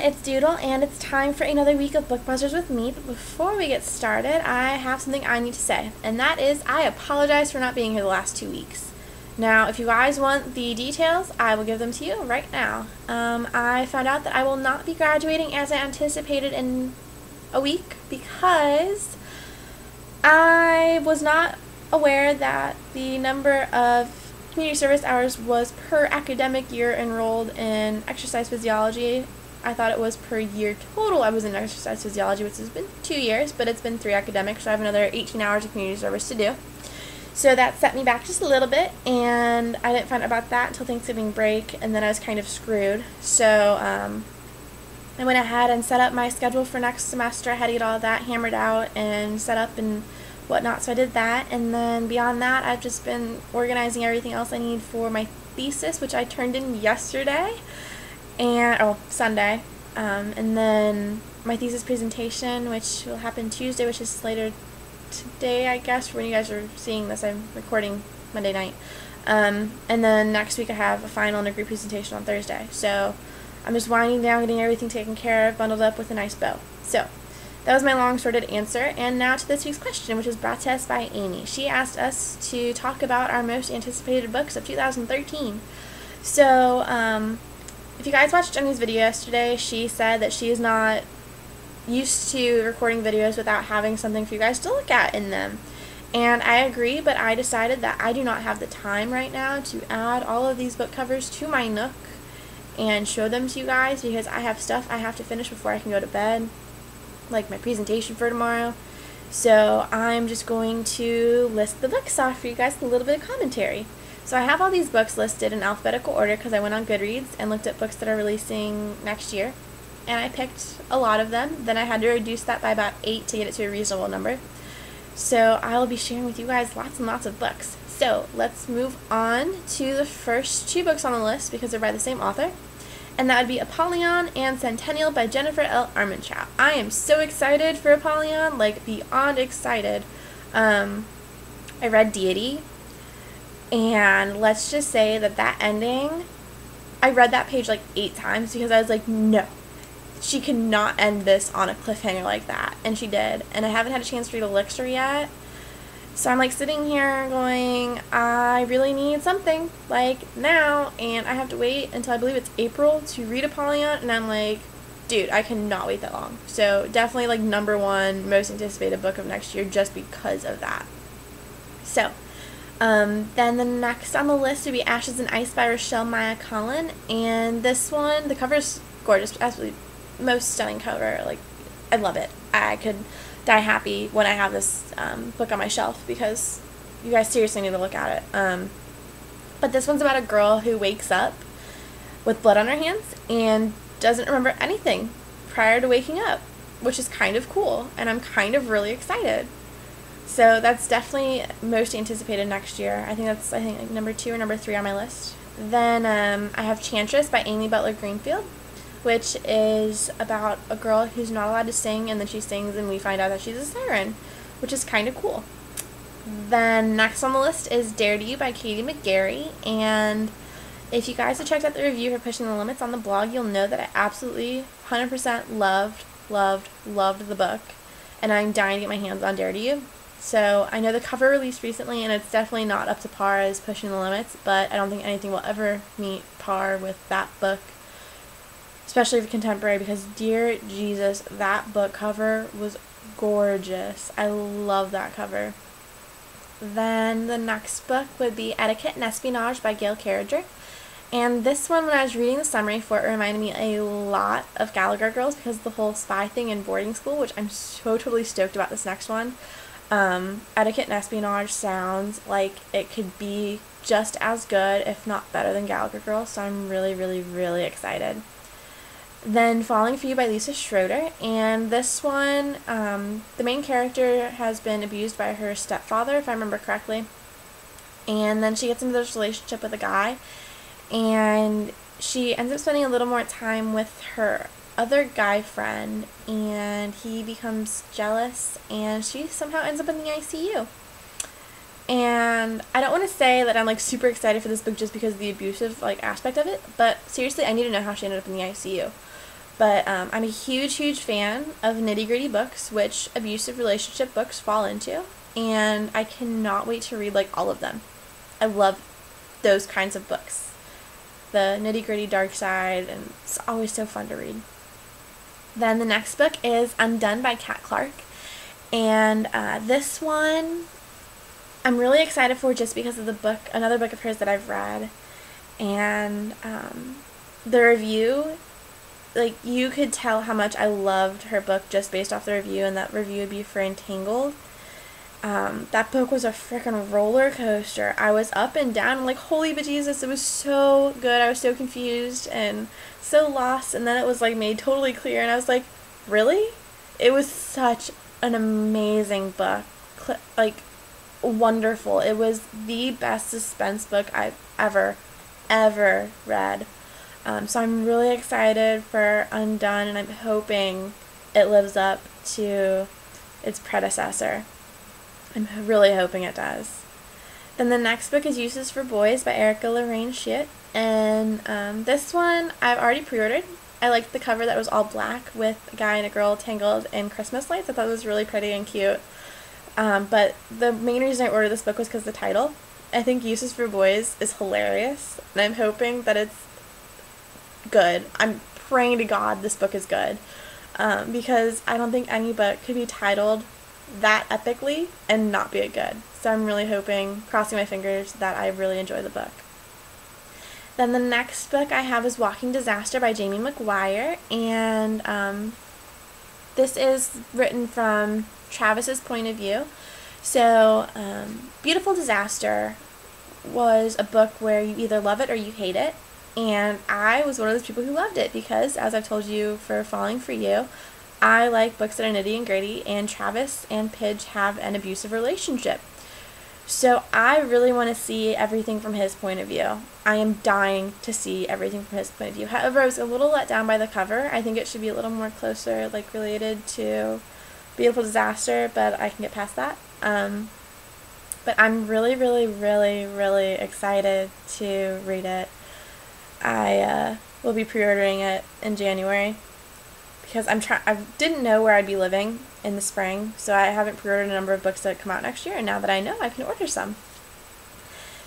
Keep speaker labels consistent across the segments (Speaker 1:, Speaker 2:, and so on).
Speaker 1: it's Doodle, and it's time for another week of Book Buzzers with me. But before we get started, I have something I need to say, and that is I apologize for not being here the last 2 weeks. Now, if you guys want the details, I will give them to you right now. I found out that I will not be graduating as I anticipated in a week because I was not aware that the number of community service hours was per academic year enrolled in exercise physiology. I thought it was per year total I was in exercise physiology, which has been 2 years, but it's been 3 academic, so I have another 18 hours of community service to do. So that set me back just a little bit, and I didn't find out about that until Thanksgiving break, and then I was kind of screwed. So I went ahead and set up my schedule for next semester. I had to get all of that hammered out and set up and whatnot, so I did that. And then beyond that, I've just been organizing everything else I need for my thesis, which I turned in yesterday, and Sunday, and then my thesis presentation, which will happen Tuesday, which is later today, I guess, when you guys are seeing this. I'm recording Monday night, and then next week I have a final and a group presentation on Thursday. So I'm just winding down, getting everything taken care of, bundled up with a nice bow. So that was my long-sorted answer, and now to this week's question, which was brought to us by Amy. She asked us to talk about our most anticipated books of 2013. So, if you guys watched Jenny's video yesterday, she said that she is not used to recording videos without having something for you guys to look at in them. And I agree, but I decided that I do not have the time right now to add all of these book covers to my Nook and show them to you guys, because I have stuff I have to finish before I can go to bed, like my presentation for tomorrow. So I'm just going to list the books off for you guys with a little bit of commentary. So I have all these books listed in alphabetical order because I went on Goodreads and looked at books that are releasing next year, and I picked a lot of them. Then I had to reduce that by about 8 to get it to a reasonable number. So I will be sharing with you guys lots and lots of books. So let's move on to the first 2 books on the list because they're by the same author, and that would be Apollyon and Centennial by Jennifer L. Armentrout. I am so excited for Apollyon, like beyond excited. I read Deity, and let's just say that ending, I read that page like 8 times because I was like, no, she cannot end this on a cliffhanger like that, and she did. And I haven't had a chance to read Elixir yet, so I'm like sitting here going, I really need something like now, and I have to wait until I believe it's April to read Apollyon, and I'm like, dude, I cannot wait that long. So definitely like #1 most anticipated book of next year just because of that. So then the next on the list would be Ashes and Ice by Rochelle Maya Collin, and this one, the cover is gorgeous, absolutely most stunning cover. Like, I love it. I could die happy when I have this book on my shelf because you guys seriously need to look at it. But this one's about a girl who wakes up with blood on her hands and doesn't remember anything prior to waking up, which is kind of cool, and I'm kind of really excited. So that's definitely most anticipated next year. I think that's like #2 or #3 on my list. Then I have Chantress by Amy Butler Greenfield, which is about a girl who's not allowed to sing, and then she sings and we find out that she's a siren, which is kind of cool. Then next on the list is Dare to You by Katie McGarry, and if you guys have checked out the review for Pushing the Limits on the blog, you'll know that I absolutely 100% loved the book, and I'm dying to get my hands on Dare to You. So I know the cover released recently, and it's definitely not up to par as Pushing the Limits, but I don't think anything will ever meet par with that book, especially for contemporary, because dear Jesus, that book cover was gorgeous. I love that cover. Then the next book would be Etiquette and Espionage by Gail Carriger. And this one, when I was reading the summary for it, reminded me a lot of Gallagher Girls because of the whole spy thing in boarding school, which I'm so totally stoked about this next one. Etiquette and Espionage sounds like it could be just as good, if not better, than Gallagher Girls, so I'm really, really, really excited. Then Falling for You by Lisa Schroeder, and this one, the main character has been abused by her stepfather, if I remember correctly, and then she gets into this relationship with a guy, and she ends up spending a little more time with her other guy friend, and he becomes jealous, and she somehow ends up in the ICU. And I don't want to say that I'm like super excited for this book just because of the abusive like aspect of it, but seriously, I need to know how she ended up in the ICU. But I'm a huge fan of nitty-gritty books, which abusive relationship books fall into, and I cannot wait to read like all of them. I love those kinds of books. The nitty-gritty dark side, and it's always so fun to read. Then the next book is Undone by Kat Clark, and this one I'm really excited for just because of the book, another book of hers that I've read, and the review, like, you could tell how much I loved her book just based off the review, and that review would be for Entangled. That book was a freaking roller coaster. I was up and down. I'm like, holy bejesus, it was so good. I was so confused and so lost, and then it was like made totally clear, and I was like, really? It was such an amazing book. Like, wonderful. It was the best suspense book I've ever read. So I'm really excited for Undone, and I'm hoping it lives up to its predecessor. I'm really hoping it does. Then the next book is Uses for Boys by Erica Lorraine Schitt, and this one I've already pre-ordered. I liked the cover that was all black with a guy and a girl tangled in Christmas lights. I thought it was really pretty and cute. But the main reason I ordered this book was because the title. I think Uses for Boys is hilarious, and I'm hoping that it's good. I'm praying to God this book is good, because I don't think any book could be titled that epically and not be good. So I'm really hoping, crossing my fingers, that I really enjoy the book. Then the next book I have is Walking Disaster by Jamie McGuire, and this is written from Travis's point of view. So Beautiful Disaster was a book where you either love it or you hate it, and I was one of those people who loved it because, as I've told you for Falling for You, I like books that are nitty and gritty, and Travis and Pidge have an abusive relationship. So I really want to see everything from his point of view. I am dying to see everything from his point of view. However, I was a little let down by the cover. I think it should be a little more closer, like, related to Beautiful Disaster, but I can get past that. But I'm really excited to read it. I will be pre-ordering it in January because I didn't know where I'd be living in the spring, so I haven't pre-ordered a number of books that come out next year, and now that I know, I can order some.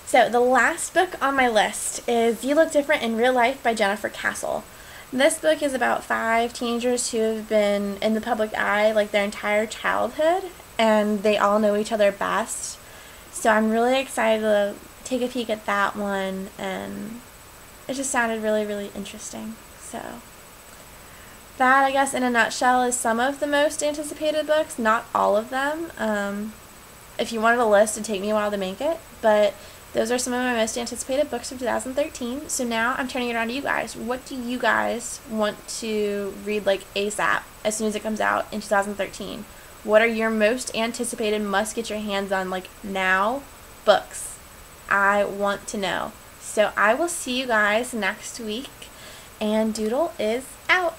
Speaker 1: So the last book on my list is You Look Different in Real Life by Jennifer Castle. This book is about 5 teenagers who have been in the public eye like their entire childhood, and they all know each other best. So I'm really excited to take a peek at that one, and it just sounded really interesting. So that, I guess, in a nutshell, is some of the most anticipated books, not all of them. If you wanted a list, it'd take me a while to make it, but those are some of my most anticipated books of 2013. So now I'm turning it around to you guys. What do you guys want to read, like, ASAP, as soon as it comes out in 2013? What are your most anticipated, must get your hands on, like, now books? I want to know. So I will see you guys next week, and Doodle is out.